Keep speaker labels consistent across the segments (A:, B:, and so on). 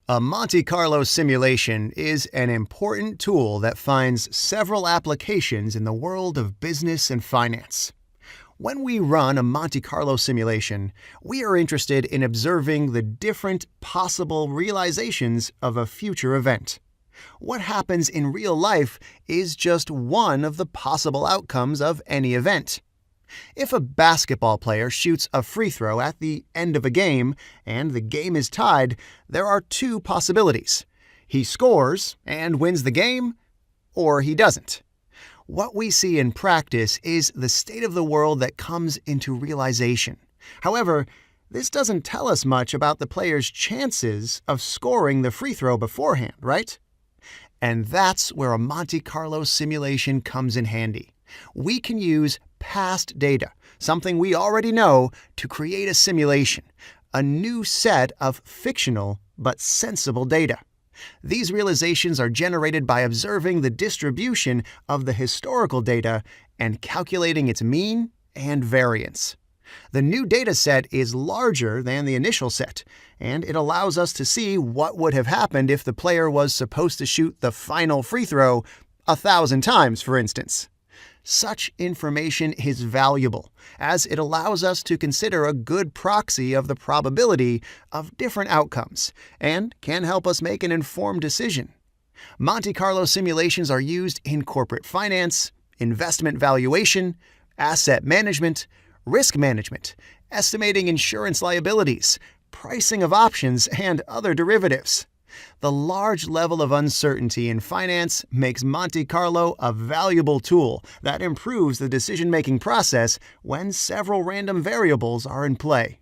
A: A Monte Carlo simulation is an important tool that finds several applications in the world of business and finance. When we run a Monte Carlo simulation, we are interested in observing the different possible realizations of a future event. What happens in real life is just one of the possible outcomes of any event. If a basketball player shoots a free throw at the end of a game and the game is tied, there are two possibilities. He scores and wins the game, or he doesn't. What we see in practice is the state of the world that comes into realization. However, this doesn't tell us much about the player's chances of scoring the free throw beforehand, right? And that's where a Monte Carlo simulation comes in handy. We can use past data, something we already know, to create a simulation, a new set of fictional but sensible data. These realizations are generated by observing the distribution of the historical data and calculating its mean and variance. The new data set is larger than the initial set, and it allows us to see what would have happened if the player was supposed to shoot the final free throw 1,000 times, for instance. Such information is valuable, as it allows us to consider a good proxy of the probability of different outcomes and can help us make an informed decision. Monte Carlo simulations are used in corporate finance, investment valuation, asset management, risk management, estimating insurance liabilities, pricing of options, and other derivatives. The large level of uncertainty in finance makes Monte Carlo a valuable tool that improves the decision-making process when several random variables are in play.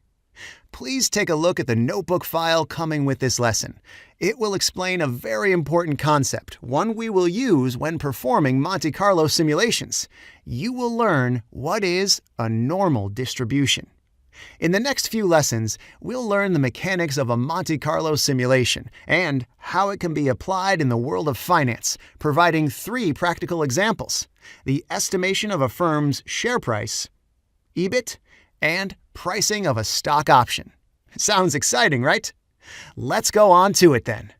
A: Please take a look at the notebook file coming with this lesson. It will explain a very important concept, one we will use when performing Monte Carlo simulations. You will learn what is a normal distribution. In the next few lessons, we'll learn the mechanics of a Monte Carlo simulation and how it can be applied in the world of finance, providing 3 practical examples: the estimation of a firm's share price, EBIT, and pricing of a stock option. Sounds exciting, right? Let's go on to it then.